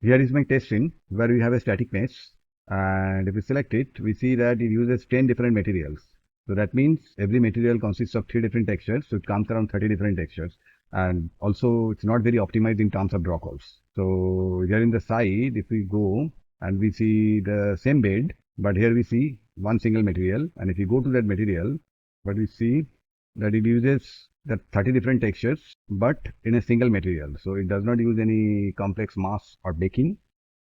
Here is my test scene where we have a static mesh, and if we select it, we see that it uses 10 different materials. So that means every material consists of 3 different textures, so it comes around 30 different textures. And also it's not very optimized in terms of draw calls. So here in the side, if we go and we see the same bed, but here we see one single material, and if you go to that material, but we see that it uses the 30 different textures but in a single material, so it does not use any complex mask or baking.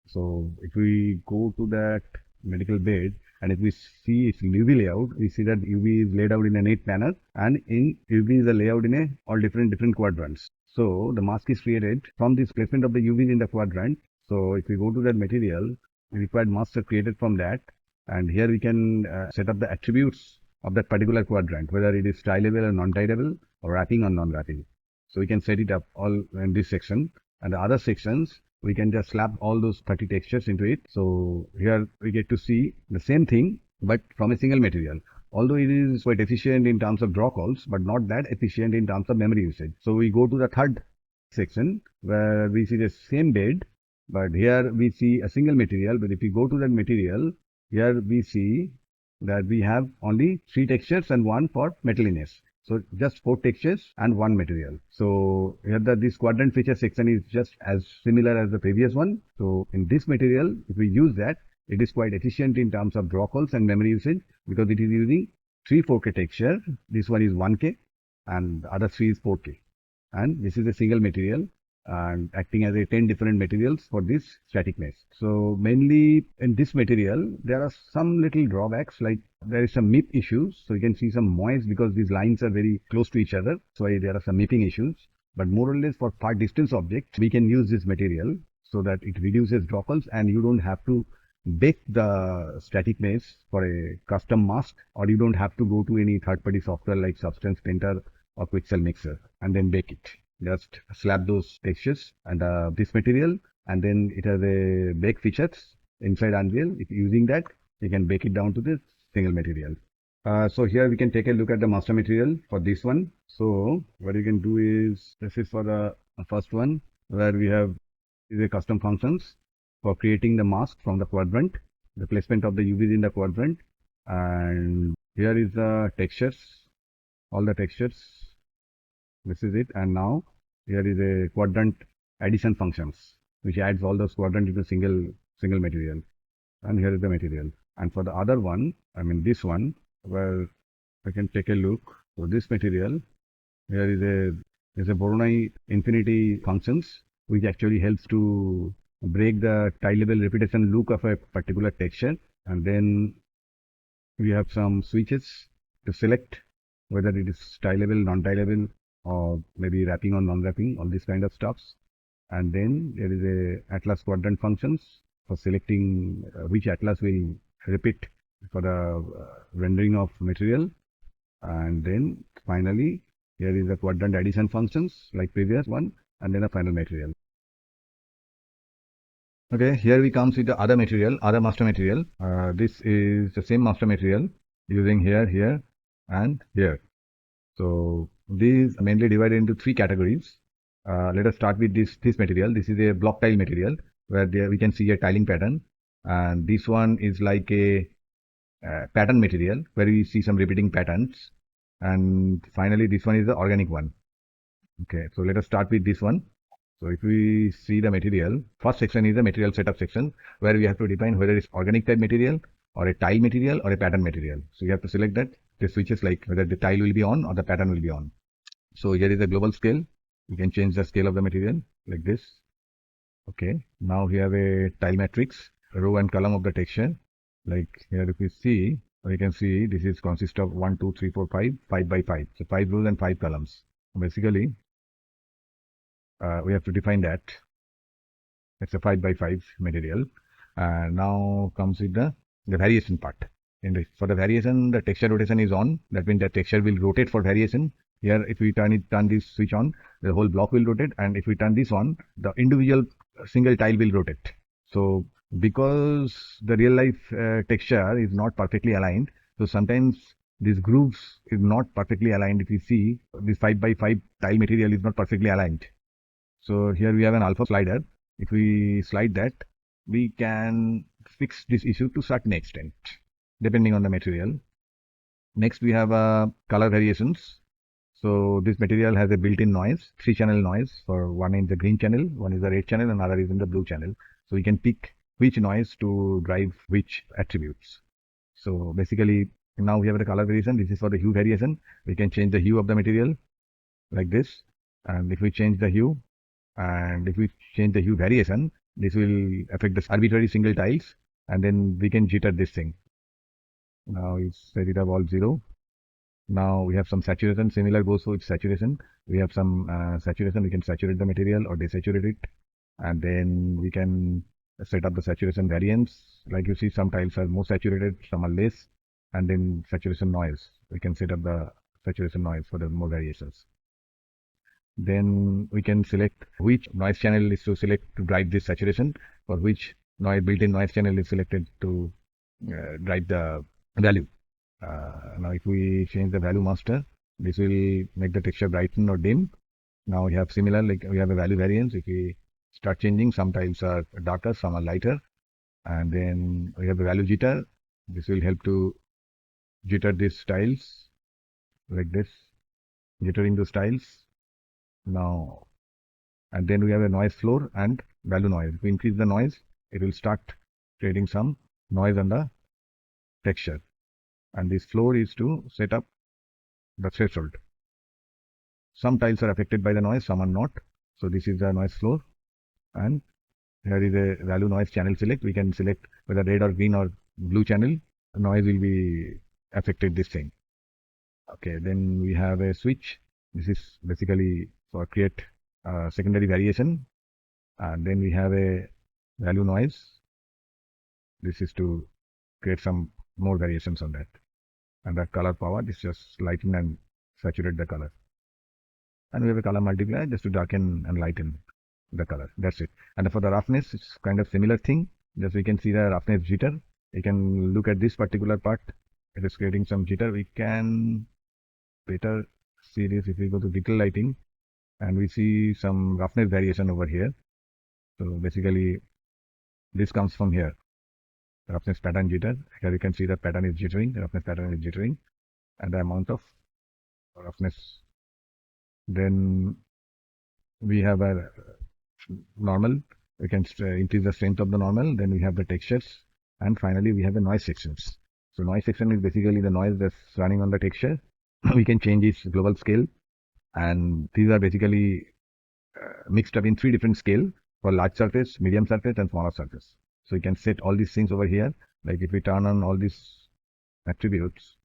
So if we go to that medical bed and if we see its UV layout, we see that UV is laid out in a neat manner, and in UV is a layout in a all different quadrants. So the mask is created from this placement of the UVs in the quadrant. So if we go to that material, the required masks are created from that, and here we can set up the attributes of that particular quadrant, whether it is tie-level or non-tie-level, or wrapping or non-wrapping. So we can set it up all in this section, and the other sections we can just slap all those 30 textures into it. So here we get to see the same thing but from a single material. Although it is quite efficient in terms of draw calls, but not that efficient in terms of memory usage. So we go to the third section where we see the same bed, but here we see a single material. But if we go to that material, here we see that we have only 3 textures and 1 for metaliness. So just 4 textures and 1 material. So here this quadrant feature section is just as similar as the previous one. So in this material, if we use that, it is quite efficient in terms of draw calls and memory usage, because it is using 3 4K texture. This one is 1K and the other 3 is 4K. And this is a single material and acting as a 10 different materials for this static mesh. So mainly in this material, there are some little drawbacks, like there is some MIP issues. So you can see some noise because these lines are very close to each other. So there are some MIPing issues. But more or less for far distance objects, we can use this material so that it reduces draw calls and you don't have to bake the static mesh for a custom mask, or you don't have to go to any third-party software like Substance Painter or Quixel Mixer and then bake it. Just slap those textures and this material, and then it has a bake features inside Unreal. If using that, you can bake it down to this single material. So here we can take a look at the master material for this one. So what you can do is, this is for the first one where we have is a custom functions for creating the mask from the quadrant, the placement of the UVs in the quadrant, and here is the textures, all the textures. This is it, and now here is a quadrant addition functions which adds all those quadrant into single material, and here is the material. And for the other one, I mean this one, where I can take a look. So this material here is a Voronoi infinity functions which actually helps to break the tie-level repetition look of a particular texture, and then we have some switches to select whether it is tie-level, non-tie-level, or maybe wrapping or non-wrapping, all these kind of stuffs. And then there is a atlas quadrant functions for selecting which atlas will repeat for the rendering of material. And then finally here is the quadrant addition functions like previous one, and then a final material. Okay, here we comes with the other material, other master material. This is the same master material using here and here. So these are mainly divided into 3 categories. Let us start with this material. This is a block tile material where we can see a tiling pattern, and this one is like a pattern material where we see some repeating patterns, and finally this one is the organic one. Okay, so let us start with this one. So if we see the material, first section is the material setup section where we have to define whether it's organic type material or a tile material or a pattern material. So you have to select that. The switches like whether the tile will be on or the pattern will be on. So here is a global scale. You can change the scale of the material like this. Okay, now we have a tile matrix, row and column of the texture. Like here if you see, we can see this is consist of 1, 2, 3, 4, 5, 5 by 5. So 5 rows and 5 columns. Basically, we have to define that. It's a 5 by 5 material. Now comes with the variation part. For the variation, the texture rotation is on. That means the texture will rotate for variation. Here, if we turn this switch on, the whole block will rotate. And if we turn this on, the individual single tile will rotate. So because the real life texture is not perfectly aligned, so sometimes these grooves is not perfectly aligned. If you see, this 5 by 5 tile material is not perfectly aligned. So here we have an alpha slider If we slide that, we can fix this issue to certain extent, depending on the material. Next, we have color variations. So this material has a built-in noise, 3-channel noise. For one is the green channel, one is the red channel, and another is in the blue channel. So we can pick which noise to drive which attributes. So basically, now we have the color variation. This is for the hue variation. We can change the hue of the material like this. And if we change the hue, and if we change the hue variation, this will affect the arbitrary single tiles, and then we can jitter this thing. Now we set it up all 0. Now we have some saturation. Similar goes with saturation. We have some saturation. We can saturate the material or desaturate it, and then we can set up the saturation variance. Like you see, some tiles are more saturated, some are less, and then saturation noise. We can set up the saturation noise for the more variations. Then we can select which noise channel is to select to drive this saturation, or which built-in noise channel is selected to drive the value. Now if we change the value master, this will make the texture brighten or dim. Now we have similar, like we have a value variance. If we start changing, some tiles are darker, some are lighter, and then we have a value jitter. This will help to jitter these tiles like this, jittering those tiles. Now, and then we have a noise floor and value noise. If we increase the noise, it will start creating some noise on the texture. And this floor is to set up the threshold. Some tiles are affected by the noise, some are not. So this is the noise floor, and here is a value noise channel select. We can select whether red or green or blue channel. The noise will be affected this thing. Okay, then we have a switch. This is basically for create secondary variation, and then we have a value noise. This is to create some more variations on that. And the color power, this just lighten and saturate the color. And we have a color multiplier just to darken and lighten the color. That's it. And for the roughness, it's kind of similar thing. Just we can see the roughness jitter. You can look at this particular part. It is creating some jitter. We can better see this if we go to detail lighting, and we see some roughness variation over here. So basically, this comes from here. Roughness pattern jitter. Here you can see the pattern is jittering. The roughness pattern is jittering, and the amount of roughness. Then we have a normal. We can increase the strength of the normal. Then we have the textures, and finally we have the noise sections. So noise section is basically the noise that's running on the texture. We can change its global scale, and these are basically mixed up in 3 different scale for large surface, medium surface, and smaller surface. So you can set all these things over here. Like if we turn on all these attributes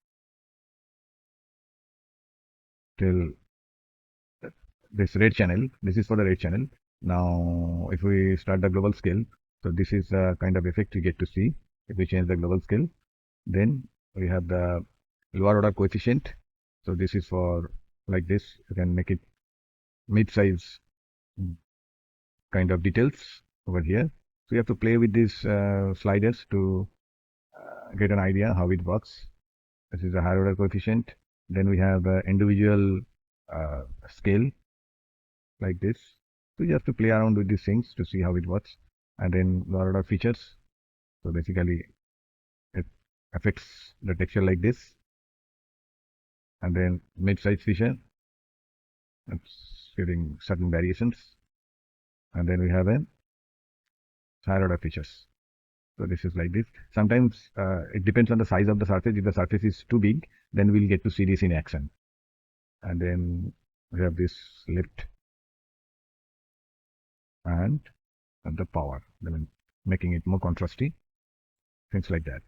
till this red channel, this is for the red channel. Now if we start the global scale, so this is the kind of effect we get to see if we change the global scale. Then we have the lower order coefficient. So this is for like this. You can make it mid-size kind of details over here. So you have to play with these sliders to get an idea how it works. This is a higher order coefficient. Then we have individual scale like this. So you have to play around with these things to see how it works. And then lower order features. So basically it affects the texture like this. And then mid-size feature, it's giving certain variations. And then we have a higher order features. So this is like this. Sometimes it depends on the size of the surface. If the surface is too big, then we'll get to see this in action. And then we have this lift and the power, then making it more contrasty, things like that.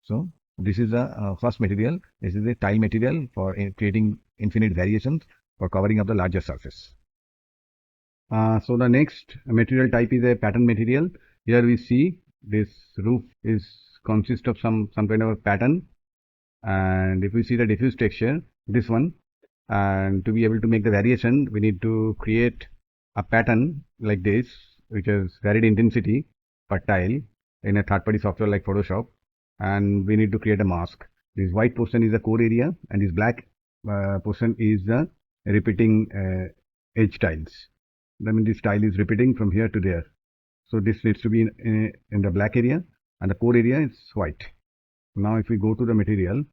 So this is the first material. This is a tile material for creating infinite variations for covering up the larger surface. So the next material type is a pattern material. Here we see this roof is consists of some kind of a pattern, and if we see the diffuse texture, this one, and to be able to make the variation, we need to create a pattern like this, which is varied intensity per tile in a third-party software like Photoshop, and we need to create a mask. This white portion is the core area, and this black portion is the repeating edge tiles. That means the style is repeating from here to there. So this needs to be in the black area, and the core area is white. Now if we go to the material,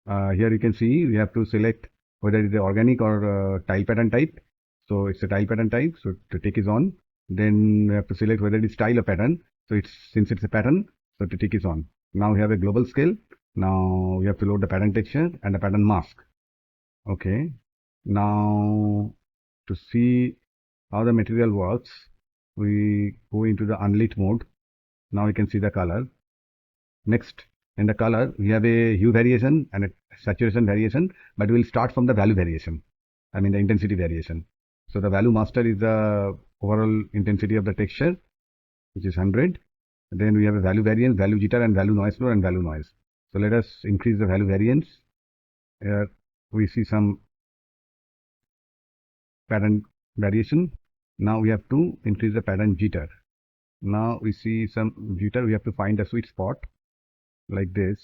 here you can see we have to select whether it is organic or tile pattern type. So it's a tile pattern type, so the tick is on. Then we have to select whether it is tile or pattern. So since it's a pattern, so the tick is on. Now we have a global scale. Now we have to load the pattern texture and the pattern mask. Okay. Now to see how the material works, we go into the unlit mode. Now we can see the color. Next, in the color, we have a hue variation and a saturation variation, but we'll start from the value variation. I mean the intensity variation. So the value master is the overall intensity of the texture, which is 100. Then we have a value variance, value jitter, and value noise floor, and value noise. So let us increase the value variance. Here we see some pattern variation. Now we have to increase the pattern jitter. Now we see some jitter. We have to find a sweet spot like this,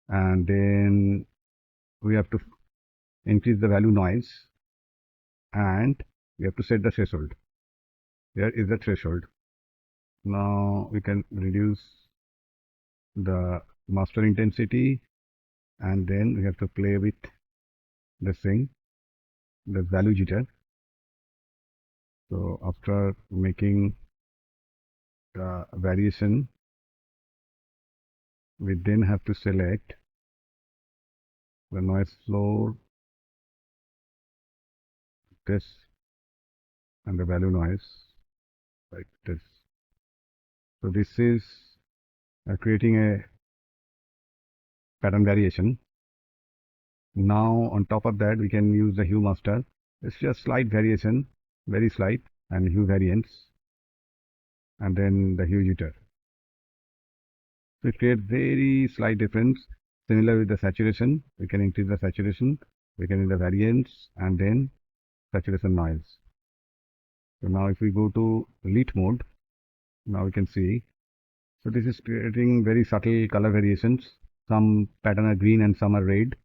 and then we have to increase the value noise, and we have to set the threshold. Here is the threshold. Now we can reduce the master intensity, and then we have to play with this thing, the value jitter. So after making the variation, we then have to select the noise floor, this, and the value noise like this. So this is creating a pattern variation. Now on top of that, we can use the hue master. It's just slight variation, very slight, and hue variance, and then the hue jitter. So it creates very slight difference. Similar with the saturation, we can increase the saturation, we can increase the variance, and then saturation noise. So now if we go to lit mode, now we can see. So this is creating very subtle color variations. Some pattern are green and some are red.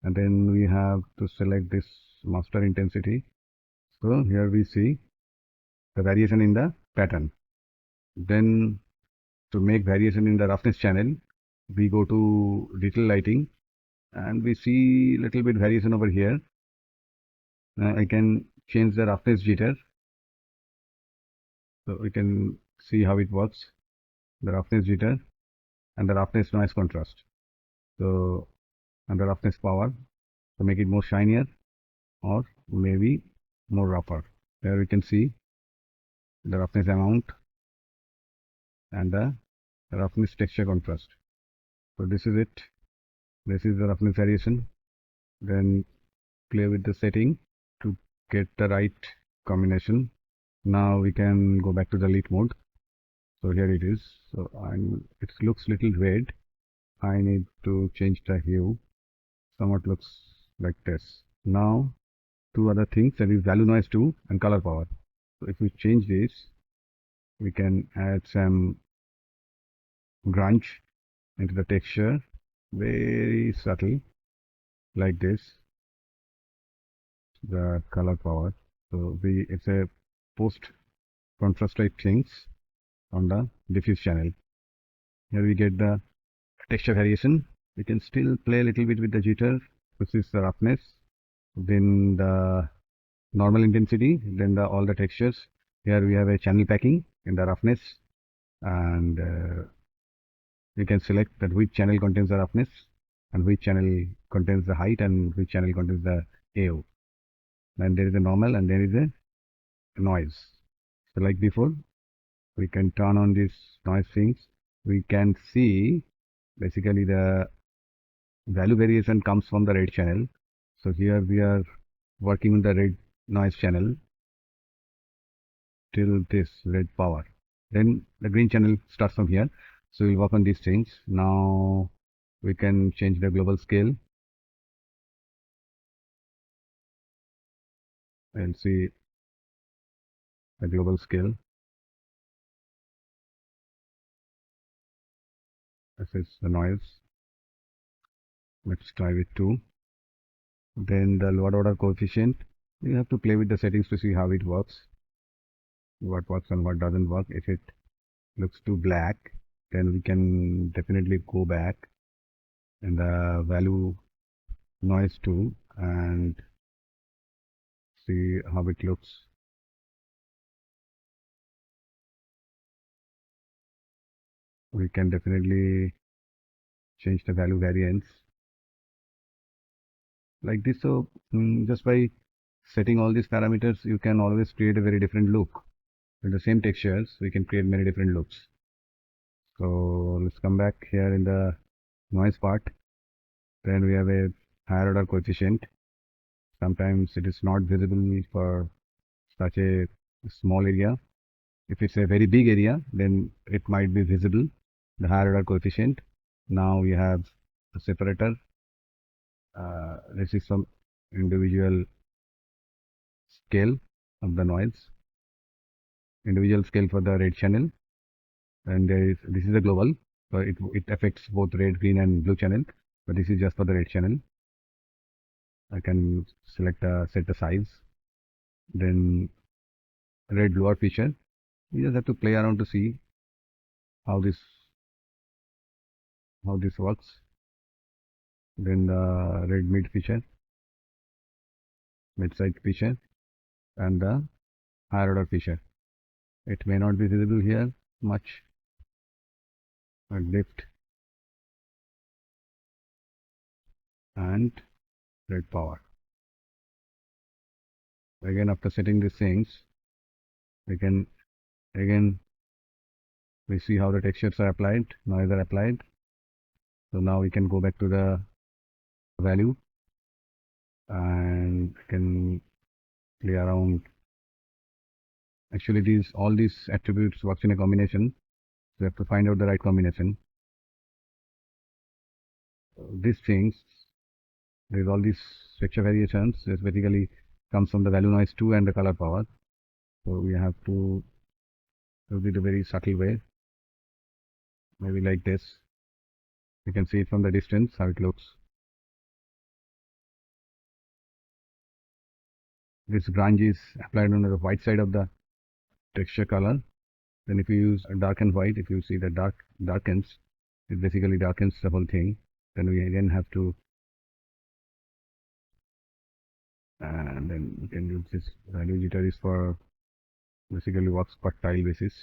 And then we have to select this master intensity. So here we see the variation in the pattern. Then to make variation in the roughness channel, we go to little lighting, and we see little bit variation over here. I can change the roughness jitter, so we can see how it works, the roughness jitter and the roughness noise contrast. So, and the roughness power to make it more shinier or maybe more rougher. There we can see the roughness amount and the roughness texture contrast. So this is it. This is the roughness variation. Then play with the setting to get the right combination. Now we can go back to the lit mode. So here it is. So it looks little red. I need to change the hue. Somewhat looks like this. Now two other things, that is value noise 2 and color power. So if we change this, we can add some grunge into the texture, very subtle, like this, the color power. So it's a post contrast type things on the diffuse channel. Here we get the texture variation. We can still play a little bit with the jitter, which is the roughness, then the normal intensity, then all the textures. Here we have a channel packing in the roughness, and we can select that which channel contains the roughness and which channel contains the height and which channel contains the AO. Then there is a normal and there is a noise. So like before, we can turn on these noise things. We can see basically the value variation comes from the red channel. So here we are working on the red noise channel till this red power. Then the green channel starts from here. So we'll work on these things. Now we can change the global scale and see the global scale. This is the noise. Let's try with 2. Then the lower order coefficient, You have to play with the settings to see how it works, what works and what doesn't work. If it looks too black, then we can definitely go back in the value noise tool and see how it looks. We can definitely change the value variance like this. So just by setting all these parameters, you can always create a very different look. With the same textures, we can create many different looks. So let's come back here in the noise part. Then we have a higher order coefficient. Sometimes it is not visible for such a small area. If it's a very big area, then it might be visible, the higher order coefficient. Now we have a separator. This is some individual scale of the noise, individual scale for the red channel, and this is a global, so it affects both red, green, and blue channel. But this is just for the red channel. I can select set the size, then red lower feature. You just have to play around to see how this works. Then the red mid feature, mid side feature, and the higher order feature. It may not be visible here much, but lift and red power. Again, after setting these things, we can again we see how the textures are applied, noise are applied. So now we can go back to the value and can play around. Actually, all these attributes works in a combination. We have to find out the right combination. These things, there's all these texture variations. This basically comes from the value noise 2 and the color power. So we have to do it a very subtle way, maybe like this. You can see it from the distance how it looks. This grunge is applied on the white side of the texture color. Then if you use a dark and white, if you see the darkens, it basically darkens the whole thing. Then we again have to, and then we can use this value jitter is for basically works per tile basis.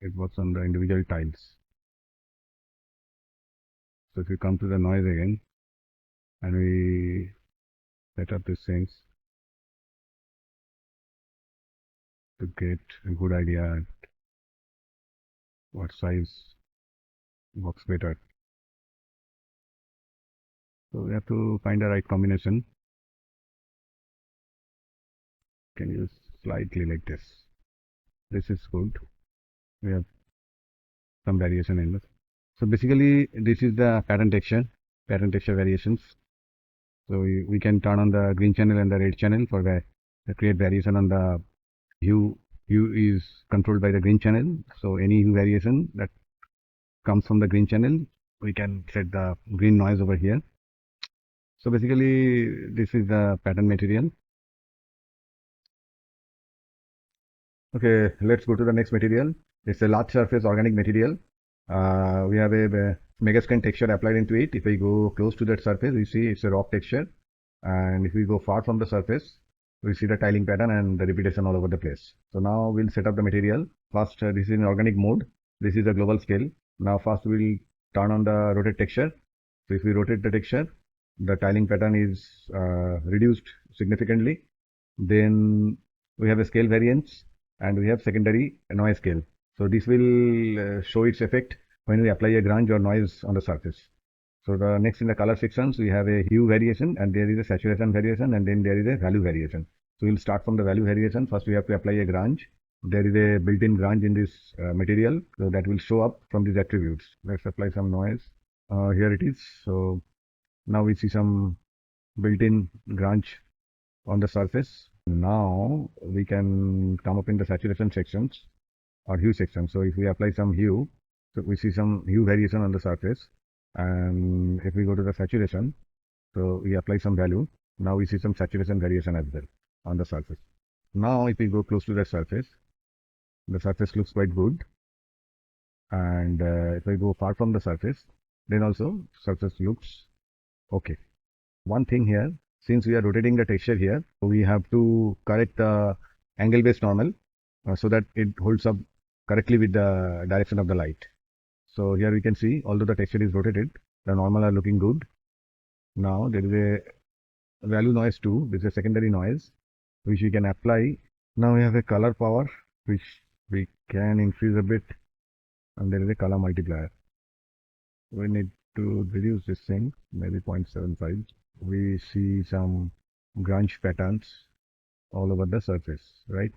It works on the individual tiles. So if you come to the noise again and we set up these things to get a good idea at what size works better. So we have to find the right combination. Can use slightly like this. This is good. We have some variation in this. So basically, this is the pattern texture variations. So we can turn on the green channel and the red channel for the create variation on the hue. Hue is controlled by the green channel. So any hue variation that comes from the green channel, we can set the green noise over here. So basically, this is the pattern material. Okay, let's go to the next material. It's a large surface organic material. We have a megascan texture applied into it. If we go close to that surface, we see it's a rock texture. And if we go far from the surface, we see the tiling pattern and the repetition all over the place. So now we'll set up the material. First, this is in organic mode. This is a global scale. Now first we'll turn on the rotate texture. So if we rotate the texture, the tiling pattern is reduced significantly. Then we have a scale variance and we have secondary noise scale. So this will show its effect when we apply a grunge or noise on the surface. So the next in the color sections, we have a hue variation and there is a saturation variation and then there is a value variation. So we'll start from the value variation. First we have to apply a grunge. There is a built-in grunge in this material, so that will show up from these attributes. Let's apply some noise. Here it is. So now we see some built-in grunge on the surface. Now we can come up in the saturation sections or hue section. So if we apply some hue, so we see some hue variation on the surface. And if we go to the saturation, So we apply some value. Now we see some saturation variation as well on the surface. Now if we go close to the surface looks quite good. And if I go far from the surface, then also surface looks okay. One thing here, since we are rotating the texture here, we have to correct the angle based normal so that it holds up correctly with the direction of the light. So here we can see, although the texture is rotated, the normal are looking good. Now there is a value noise too. This is a secondary noise which we can apply. Now we have a color power which we can increase a bit, and there is a color multiplier. We need to reduce this thing, maybe 0.75. We see some grunge patterns all over the surface, right?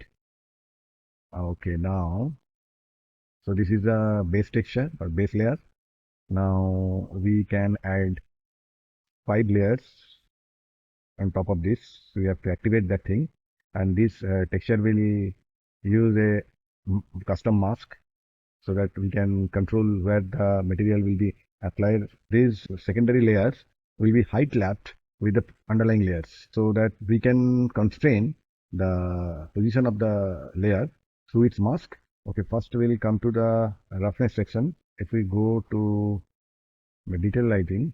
Okay, now, so this is the base texture or base layer. Now we can add 5 layers on top of this. So we have to activate that thing, and this texture will use a custom mask so that we can control where the material will be applied. These secondary layers will be height lapped with the underlying layers so that we can constrain the position of the layer through its mask. Okay, first we'll come to the roughness section. If we go to the detail lighting,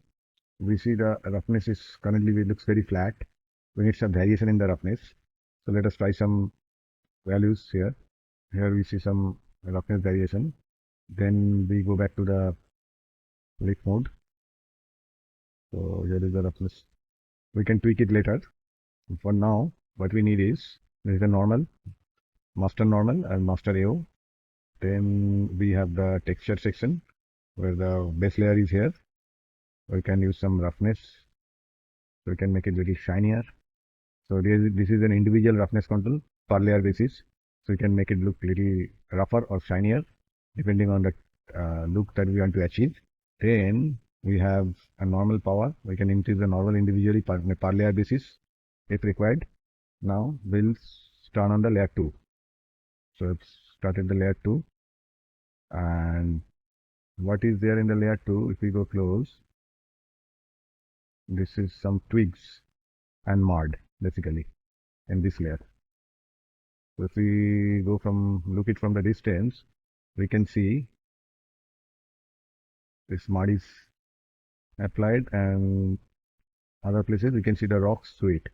we see the roughness is currently looks very flat. We need some variation in the roughness. So let us try some values here. Here we see some roughness variation. Then we go back to the lit mode. So here is the roughness. We can tweak it later. For now, what we need is there is a normal, master normal, and master AO. Then we have the texture section where the base layer is here. We can use some roughness. So we can make it little shinier. So this is an individual roughness control per layer basis. So we can make it look little rougher or shinier depending on the look that we want to achieve. Then we have a normal power. We can increase the normal individually per layer basis if required. Now we'll turn on the layer 2. So it's started the layer 2. And what is there in the layer 2? If we go close, this is some twigs and mud basically in this layer. So if we go look it from the distance, we can see this mud is applied, and other places we can see the rocks through it.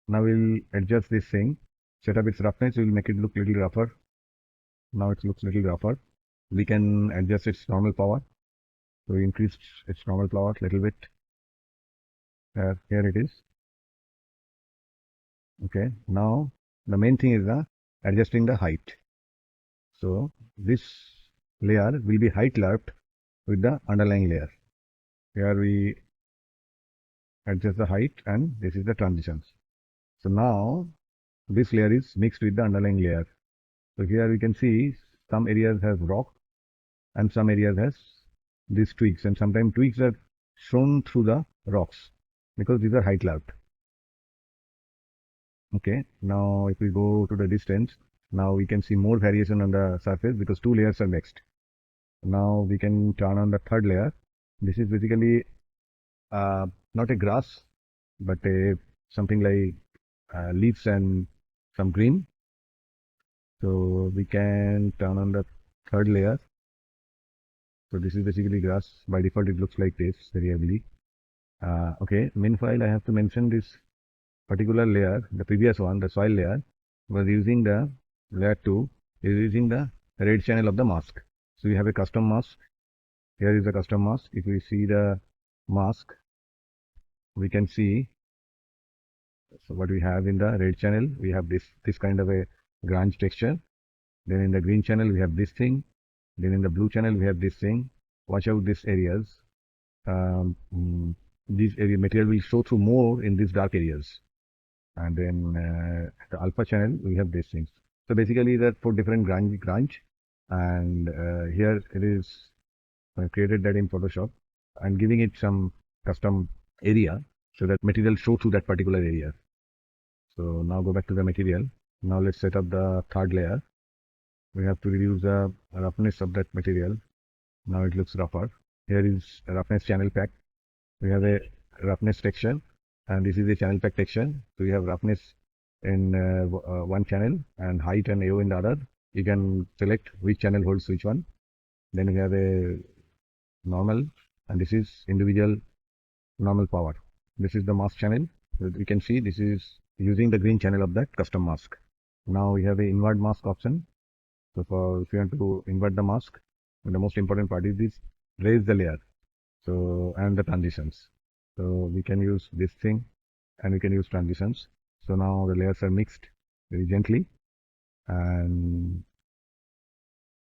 Now we'll adjust this thing, set up its roughness. We'll make it look little rougher. Now it looks little rougher. We can adjust its normal power. So we increase its normal power a little bit. Here it is. Okay. Now the main thing is adjusting the height. So this layer will be height lapped with the underlying layer. Here we adjust the height, and this is the transitions. So now this layer is mixed with the underlying layer. So here we can see some areas has rock and some areas has these twigs, and sometimes twigs are shown through the rocks because these are height lapped. Okay, now if we go to the distance, now we can see more variation on the surface because 2 layers are mixed. Now we can turn on the 3rd layer. This is basically not a grass, but something like leaves and some green. So we can turn on the 3rd layer. So this is basically grass. By default, it looks like this very ugly. Okay, meanwhile, I have to mention this particular layer, the previous one, the soil layer, was using the layer 2, is using the red channel of the mask. So we have a custom mask. Here is the custom mask. If we see the mask, we can see, so what we have in the red channel, we have this kind of a grunge texture. Then in the green channel, we have this thing. Then in the blue channel, we have this thing. Watch out these areas. This area material will show through more in these dark areas. And then the alpha channel, we have these things. So basically, there are 4 different grunge, and here it is created that in Photoshop and giving it some custom area so that material show through that particular area. So now go back to the material. Now let's set up the 3rd layer. We have to reduce the roughness of that material. Now it looks rougher. Here is a roughness channel pack. We have a roughness texture, and this is the channel pack texture. So you have roughness in one channel and height and AO in the other. You can select which channel holds which one. Then we have a normal, and this is individual normal power. This is the mask channel. You can see this is using the green channel of that custom mask. Now we have a invert mask option. So for if you want to invert the mask, the most important part is this raise the layer. So and the transitions. So we can use this thing and we can use transitions. So now the layers are mixed very gently, and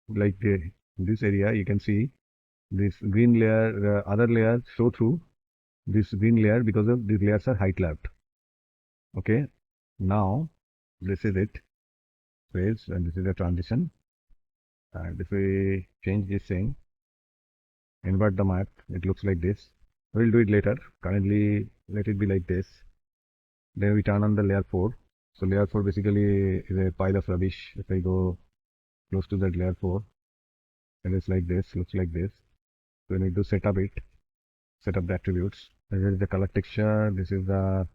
like this area you can see this green layer, the other layers show through this green layer because of these layers are height lapped. Okay, now this is it, phase, and this is the transition. And if we change this thing, invert the map, it looks like this. We'll do it later. Currently, let it be like this. Then we turn on the layer 4. So layer 4 basically is a pile of rubbish. If I go close to that layer 4, it is like this, looks like this. So we need to set up it, set up the attributes. This is the color texture. This is the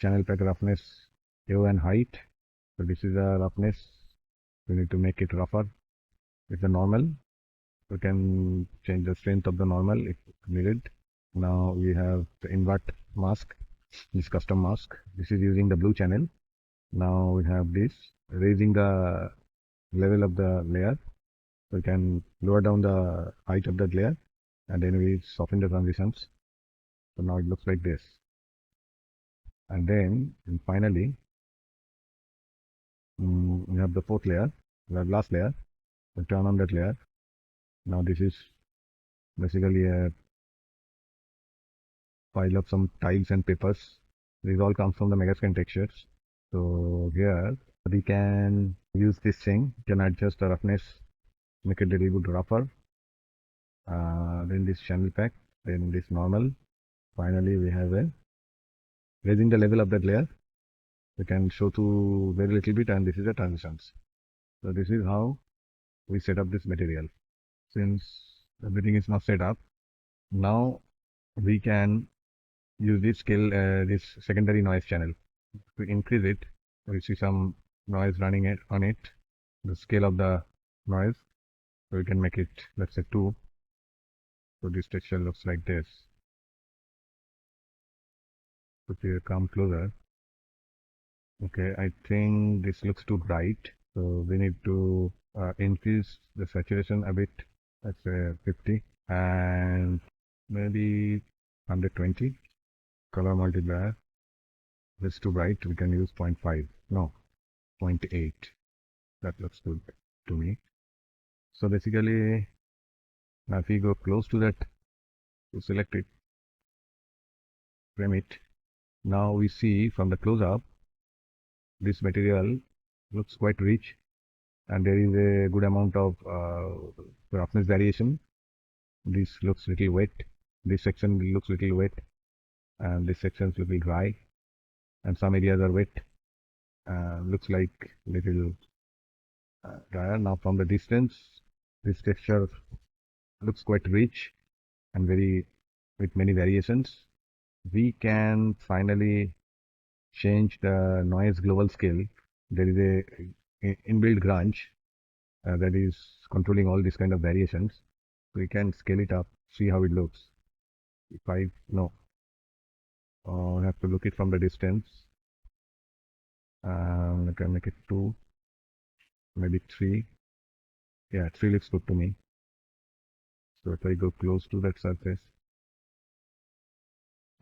channel pack roughness, AO and height. So this is the roughness. We need to make it rougher. It's the normal. We can change the strength of the normal if needed. Now we have the invert mask, this custom mask. This is using the blue channel. Now we have this raising the level of the layer. We can lower down the height of that layer, and then we soften the transitions. So now it looks like this. And then and finally, we have the fourth layer, the last layer. We turn on that layer. Now this is basically a pile of some tiles and papers. These all come from the Megascan textures. So here we can use this thing, can adjust the roughness, make it a little bit rougher. Then this channel pack, then this normal. Finally, we have a raising the level of that layer. We can show through very little bit, and this is the transitions. So this is how we set up this material. Since everything is now set up, now we can use this scale, this secondary noise channel. To increase it, we see some noise running on it, the scale of the noise. So we can make it, let's say 2. So this texture looks like this. If you come closer, okay, I think this looks too bright. So we need to increase the saturation a bit, let's say 50, and maybe 120. Color multiplier, it's too bright, we can use 0.5, no, 0.8. That looks good to me. So basically, now if we go close to that, to select it, frame it. Now we see from the close-up, this material looks quite rich, and there is a good amount of roughness variation. This looks little wet. This section looks little wet, and this section will be dry, and some areas are wet. Looks like little drier. Now from the distance, this texture looks quite rich and very with many variations. We can finally change the noise global scale. There is a inbuilt grunge that is controlling all these kind of variations. We can scale it up, see how it looks. If I no, I have to look it from the distance. I can make it 2, maybe 3. Yeah, 3 looks good to me. So if I go close to that surface,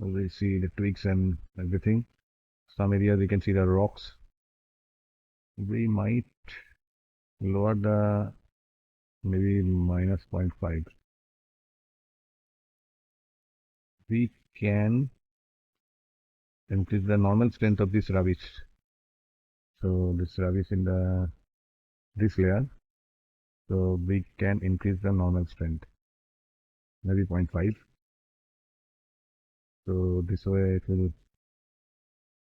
we see the twigs and everything. Some areas you can see the rocks. We might lower the maybe minus 0.5. We can increase the normal strength of this rubbish. So this rubbish in this layer. So we can increase the normal strength, maybe 0.5. So this way it will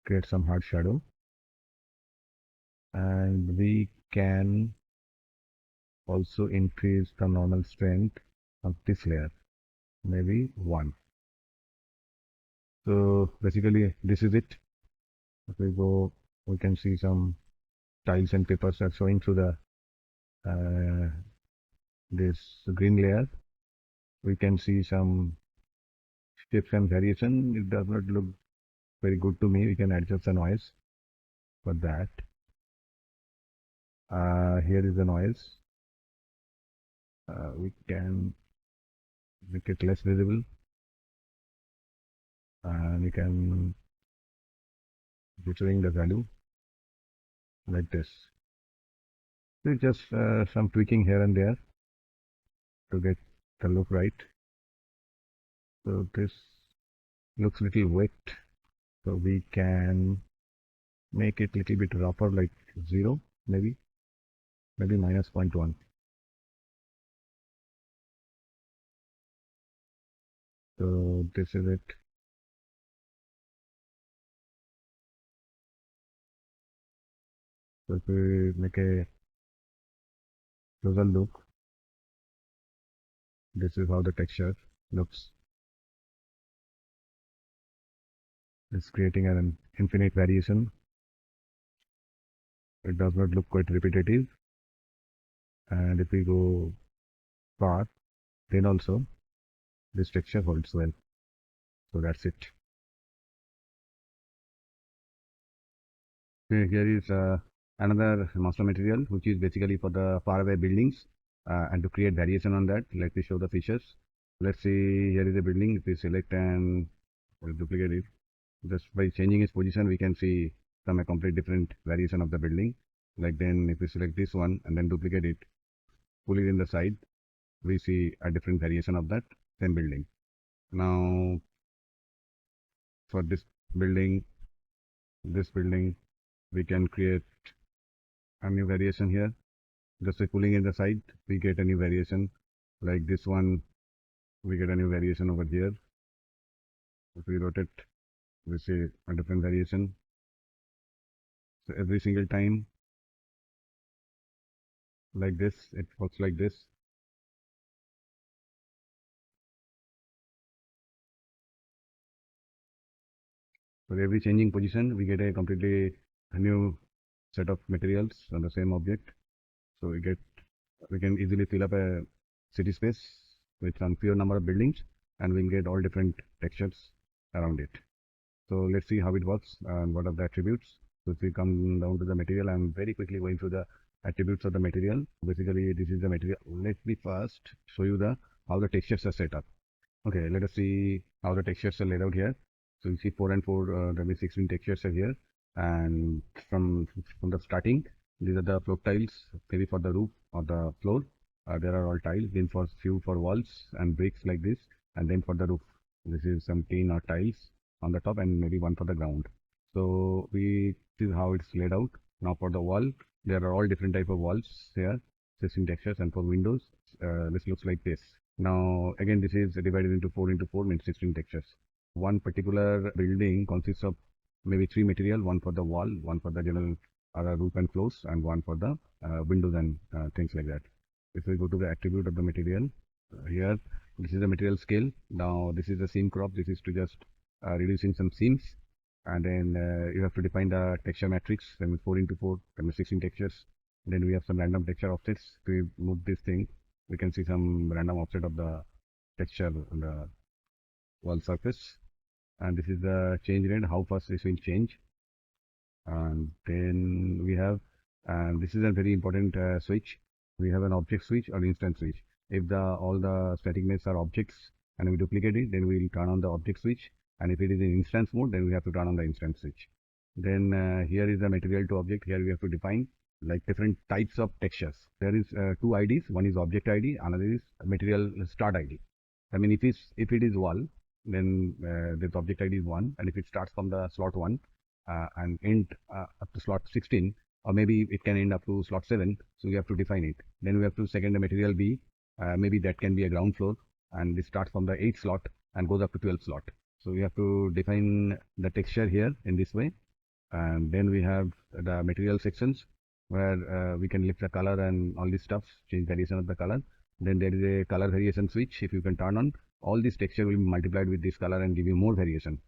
create some hard shadow, and we can also increase the normal strength of this layer, maybe 1. So basically this is it. If we go, we can see some tiles and papers are showing through the this green layer. We can see some shapes and variation. It does not look very good to me. We can adjust the noise for that. Here is the noise. We can make it less visible, and we can determine the value like this. So just some tweaking here and there to get the look right. So this looks little wet, so we can make it little bit rougher, like 0, maybe minus 0.1. So this is it. So if we make a closer look, this is how the texture looks. It's creating an infinite variation. It does not look quite repetitive. And if we go far, then also this texture holds well. So that's it. Here is another master material, which is basically for the faraway buildings, and to create variation on that. Let me show the features. Let's see, here is a building. If we select and duplicate it, just by changing its position, we can see some a complete different variation of the building. Like then, if we select this one and then duplicate it, pull it in the side, we see a different variation of that same building. Now, for this building, we can create a new variation here. Just by pulling in the side, we get a new variation. Like this one, we get a new variation over here. If we rotate, we see a different variation. So every single time, like this, it works like this. For every changing position, we get a completely new set of materials on the same object. So we can easily fill up a city space with some fewer number of buildings, and we'll get all different textures around it. So let's see how it works and what are the attributes. So if we come down to the material, I'm very quickly going through the attributes of the material. Basically, this is the material. Let me first show you how the textures are set up. Okay, let us see how the textures are laid out here. So you see 4 and 4, that means 16 textures are here. And from the starting, these are the floor tiles, maybe for the roof or the floor. There are all tiles, then for few for walls and bricks like this, and then for the roof, this is some tin or tiles on the top, and maybe one for the ground. So this is how it's laid out. Now for the wall, there are all different type of walls here, 16 textures, and for windows, this looks like this. Now again, this is divided into 4 into 4 means 16 textures. One particular building consists of maybe 3 material, one for the wall, one for the general roof and floors, and one for the windows and things like that. If we go to the attribute of the material, here, this is the material scale. Now this is the seam crop. This is to just reducing some seams, and then you have to define the texture matrix. Then with 4 into 4, then with 16 textures. Then we have some random texture offsets. To move this thing, we can see some random offset of the texture on the wall surface. And this is the change rate, how fast this will change. And then we have, and this is a very important switch. We have an object switch or instant switch. If all the static mates are objects and we duplicate it, then we will turn on the object switch. And if it is in instance mode, then we have to turn on the instance switch. Then here is the material to object. Here we have to define like different types of textures. There is 2 IDs. One is object ID, another is material start ID. I mean, if it is wall, then this object ID is 1, and if it starts from the slot 1 and end up to slot 16, or maybe it can end up to slot 7, so we have to define it. Then we have to second the material B, maybe that can be a ground floor, and this starts from the 8th slot and goes up to 12th slot. So we have to define the texture here in this way. And then we have the material sections where we can lift the color and all this stuff, change variation of the color. Then there is a color variation switch. If you can turn on, all this texture will be multiplied with this color and give you more variation.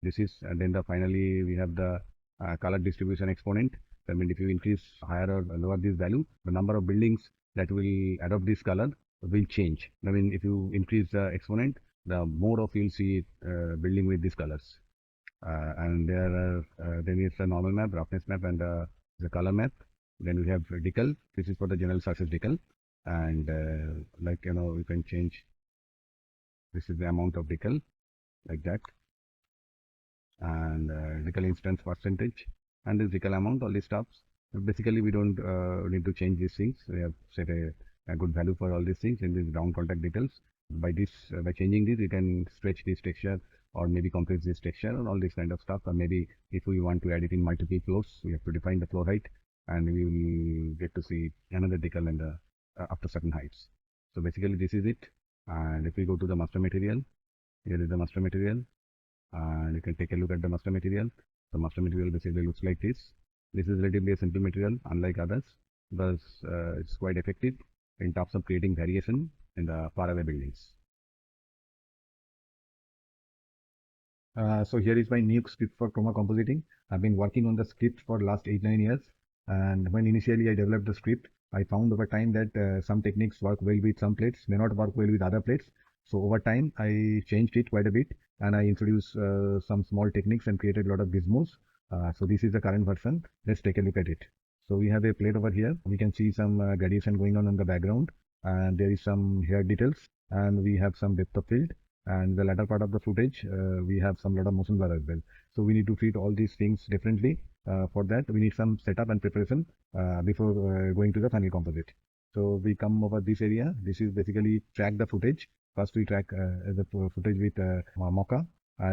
This is, and then finally we have the color distribution exponent. I mean, if you increase higher or lower this value, the number of buildings that will adopt this color will change. I mean, if you increase the exponent, the more of you'll see building with these colors. And there are then is the normal map, roughness map, and the color map. Then we have decal. This is for the general surface decal, and like you can change. This is the amount of decal, like that, and decal instance percentage, and this decal amount. All these stuffs. Basically, we don't need to change these things. We have set a good value for all these things in these ground contact details. By changing this, you can stretch this texture or maybe compress this texture and all this kind of stuff. Or maybe if we want to add it in multiple floors, we have to define the floor height, and we will get to see another decal and after certain heights. So basically, this is it. And if we go to the master material, here is the master material, and you can take a look at the master material. The master material basically looks like this. This is relatively a simple material, unlike others, because it's quite effective in terms of creating variation in the faraway buildings. So here is my new script for chroma compositing. I've been working on the script for last 8-9 years, and when initially I developed the script, I found over time that some techniques work well with some plates, may not work well with other plates. So over time, I changed it quite a bit, and I introduced some small techniques and created a lot of gizmos. So this is the current version. Let's take a look at it. So we have a plate over here. We can see some gradation going on in the background, and there is some hair details, and we have some depth of field. And the latter part of the footage, we have some lot of motion blur as well. So we need to treat all these things differently. For that, we need some setup and preparation before going to the final composite. So we come over this area. This is basically track the footage. First, we track the footage with Mocha.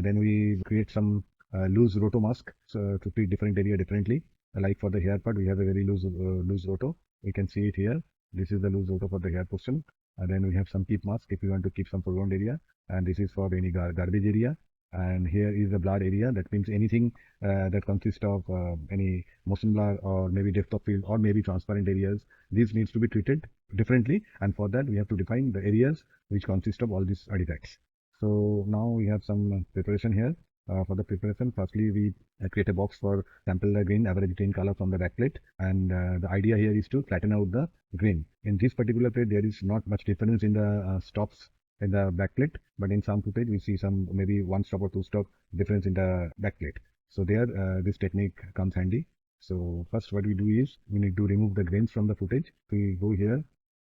Then we create some loose roto mask to treat different area differently. Like for the hair part, we have a very loose roto. We can see it here. This is the loose roto for the hair portion. And then we have some keep mask if you want to keep some foreground area. And this is for any garbage area. And here is the blurred area. That means anything that consists of any motion blur or maybe depth of field or maybe transparent areas. These needs to be treated differently. And for that, we have to define the areas which consist of all these artifacts. So now we have some preparation here. For the preparation, firstly, we create a box for sample the grain, average grain color from the backplate. And the idea here is to flatten out the grain. In this particular plate, there is not much difference in the stops in the backplate, but in some footage, we see some maybe 1 stop or 2 stop difference in the backplate. So there, this technique comes handy. So first what we do is, we need to remove the grains from the footage. We go here,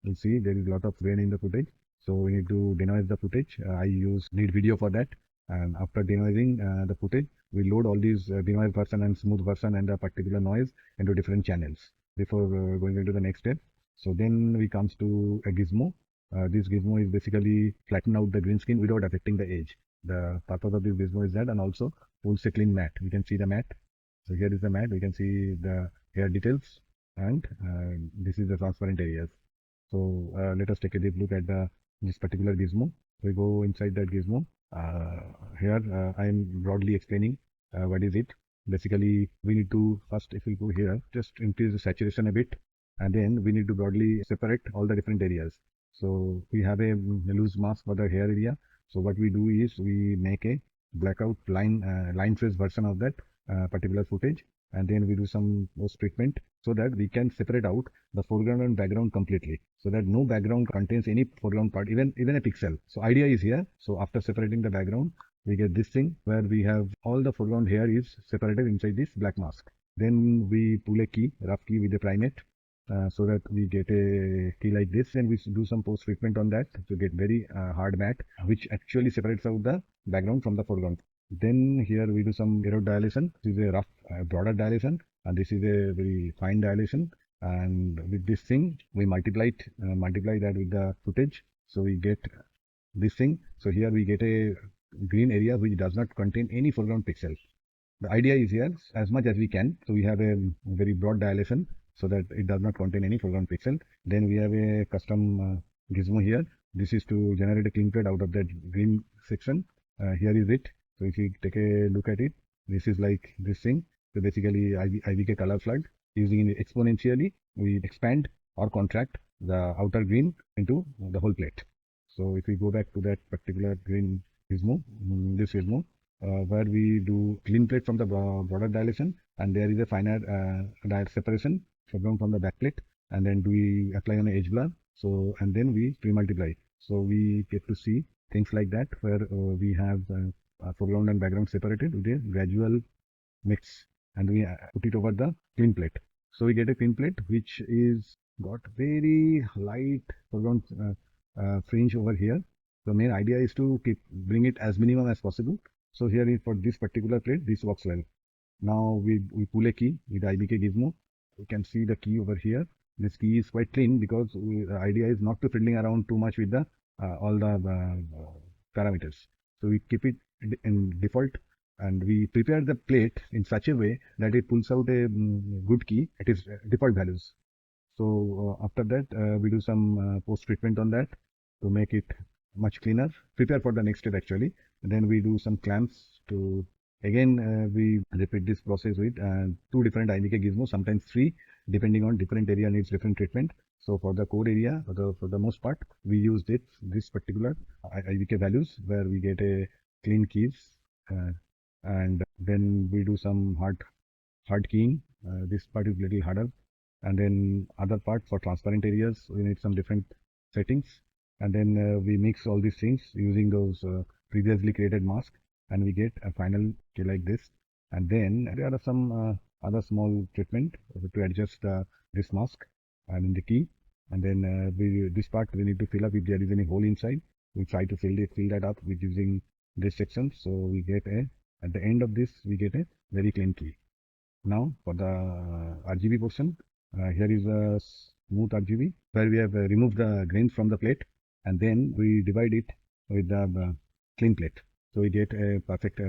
you'll see there is a lot of grain in the footage. So we need to denoise the footage. I need video for that. And after denoising the footage, we load all these denoise version and smooth version and the particular noise into different channels before going into the next step. So then we comes to a gizmo. This gizmo is basically flatten out the green screen without affecting the edge. The purpose of this gizmo is that, and also pulls a clean mat. We can see the mat. So here is the mat. We can see the hair details, and this is the transparent areas. So let us take a deep look at this particular gizmo. We go inside that gizmo. Here I am broadly explaining what is it. Basically, we need to first, if we go here, just increase the saturation a bit, and then we need to broadly separate all the different areas. So we have a loose mask for the hair area. So what we do is we make a blackout line trace version of that particular footage, and then we do some post treatment so that we can separate out the foreground and background completely, so that no background contains any foreground part, even a pixel. So idea is here. So after separating the background, we get this thing where we have all the foreground hair is separated inside this black mask. Then we pull a key, rough key with a primate, so that we get a key like this, and we do some post treatment on that to get very hard matte, which actually separates out the background from the foreground. Then here we do some erode dilation. This is a rough broader dilation, and this is a very fine dilation. And with this thing, we multiply that with the footage, so we get this thing. So here we get a green area which does not contain any foreground pixel. The idea is here, as much as we can, so we have a very broad dilation so that it does not contain any foreground pixel. Then we have a custom gizmo here. This is to generate a clean plate out of that green section. Here is it. So if you take a look at it, this is like this thing. So basically IVK color flood, using it exponentially, we expand or contract the outer green into the whole plate. So if we go back to that particular green gizmo, this gizmo, where we do clean plate from the border dilation, and there is a finer separation foreground from the backplate, and then we apply on the edge blur. So and then we pre-multiply. So we get to see things like that where we have foreground and background separated with a gradual mix, and we put it over the clean plate. So we get a clean plate which is got very light foreground fringe over here. The main idea is to bring it as minimum as possible. So here for this particular plate, this works well. Now we pull a key with the IBK gizmo. You can see the key over here. This key is quite clean because the idea is not to fiddling around too much with the all the parameters. So we keep it in default, and we prepare the plate in such a way that it pulls out a good key at its default values. So after that, we do some post treatment on that to make it much cleaner, prepare for the next step actually. And then we do some clamps to, again, we repeat this process with two different IBK gizmos, sometimes three, depending on different area needs different treatment. So for the core area, for the most part, we use this particular IBK values where we get a clean keys, and then we do some hard keying. This part is little harder, and then other part for transparent areas we need some different settings, and then we mix all these things using those previously created mask, and we get a final key like this. And then there are some other small treatment to adjust this mask and in the key, and then this part we need to fill up if there is any hole inside. We try to fill that up with using this section, so we get a, at the end of this we get a very clean key. Now for the RGB portion, here is a smooth RGB where we have removed the grains from the plate, and then we divide it with the clean plate. So we get a perfect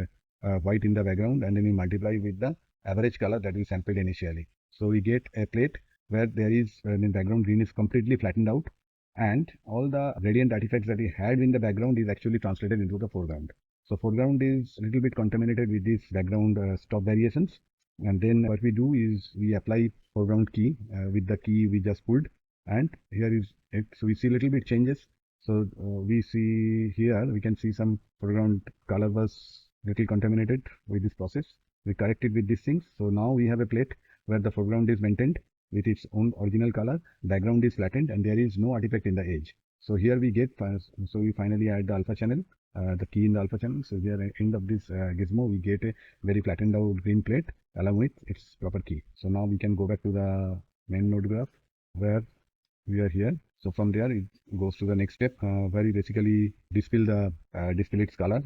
white in the background, and then we multiply with the average color that we sampled initially. So we get a plate where there is the background green is completely flattened out, and all the gradient artifacts that we had in the background is actually translated into the foreground. So foreground is a little bit contaminated with these background stop variations, and then what we do is we apply foreground key with the key we just pulled, and here is it. So we see a little bit changes. So we see here, we can see some foreground color was little contaminated with this process. We correct it with these things. So now we have a plate where the foreground is maintained with its own original color, background is flattened, and there is no artifact in the edge. So here we get, so we finally add the alpha channel, the key in the alpha channel. So here at the end of this gizmo, we get a very flattened out green plate along with its proper key. So now we can go back to the main node graph where we are here. So from there it goes to the next step where we basically dispel its color.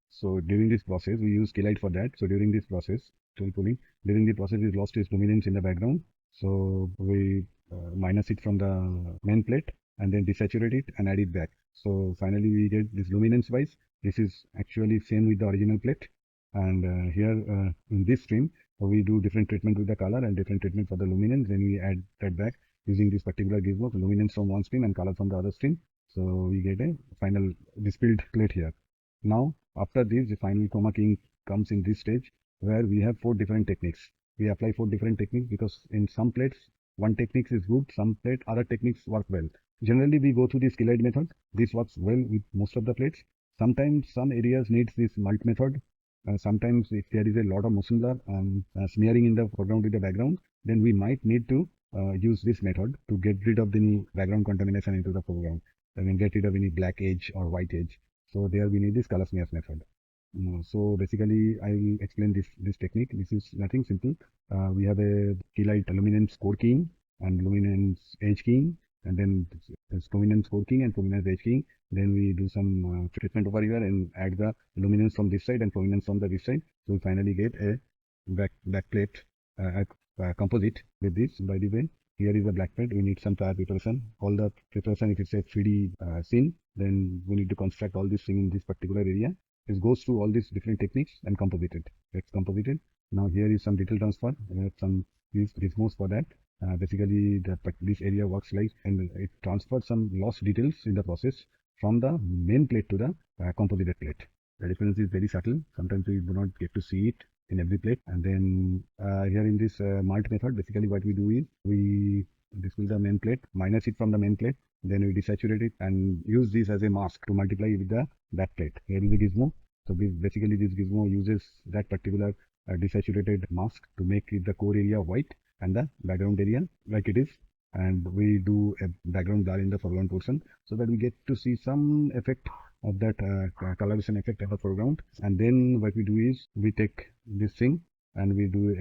So during this process we use keylight for that. So during this process, tool pulling, during the process we lost its luminance in the background. So we minus it from the main plate and then desaturate it and add it back. So finally we get this luminance wise. This is actually same with the original plate. And here in this stream we do different treatment with the color and different treatment for the luminance. Then we add that back using this particular gizmo, luminance from one stream and color from the other stream. So we get a final dispelled plate here. Now after this, the final chroma keying comes in this stage where we have four different techniques. We apply four different techniques because in some plates one technique is good, some plate other techniques work well. Generally we go through this keylight method. This works well with most of the plates. Sometimes some areas needs this mult method. Sometimes if there is a lot of motion blur and smearing in the foreground with the background, then we might need to use this method to get rid of any background contamination into the foreground. I mean, get rid of any black edge or white edge. So there we need this color smears method. So basically, I will explain this technique. This is nothing simple. We have a keylight luminance core keying and luminance edge keying, and then there's luminance core keying and luminance edge keying. Then we do some treatment over here and add the luminance from this side and luminance from the this side. So we finally get a backplate composite with this. By the way, here is a black plate. We need some prior preparation. All the preparation, if it's a 3D scene, then we need to construct all this thing in this particular area. It goes through all these different techniques and composite it. It's composited. Now here is some detail transfer. We have some these gizmos for that. Basically, this area works like, and it transfers some lost details in the process from the main plate to the composited plate. The difference is very subtle. Sometimes we do not get to see it in every plate. And then here in this mult method, basically what we do is we dispel the main plate, minus it from the main plate, then we desaturate it and use this as a mask to multiply with the back plate. Here is the gizmo. So basically this gizmo uses that particular desaturated mask to make the core area white and the background area like it is. And we do a background blur in the foreground portion so that we get to see some effect of that coloration effect of the foreground. And then what we do is we take this thing and we do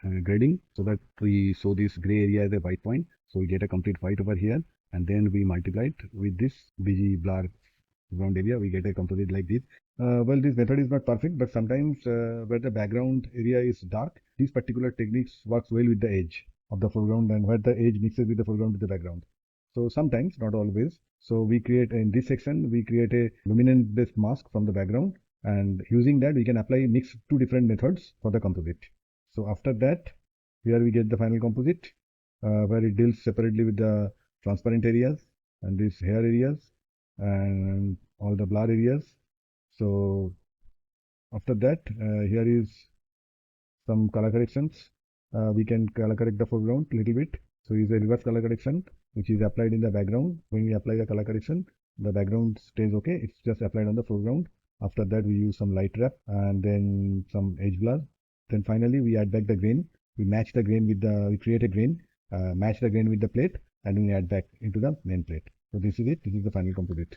a grading so that we show this gray area as a white point. So we get a complete white over here, and then we multiply it with this BG blur ground area, we get a composite like this. Well, this method is not perfect, but sometimes where the background area is dark, these particular techniques works well with the edge of the foreground and where the edge mixes with the foreground with the background. So sometimes, not always. So we create, in this section, we create a luminance based mask from the background, and using that we can apply mix two different methods for the composite. So after that, here we get the final composite where it deals separately with the transparent areas and these hair areas and all the blur areas. So after that, here is some color corrections. We can color correct the foreground a little bit. So use a reverse color correction, which is applied in the background. When we apply the color correction, the background stays okay. It's just applied on the foreground. After that, we use some light wrap and then some edge blur. Then finally, we add back the grain. We match the grain with the, we create a grain, match the grain with the plate, and we add back into the main plate. So this is it. This is the final composite.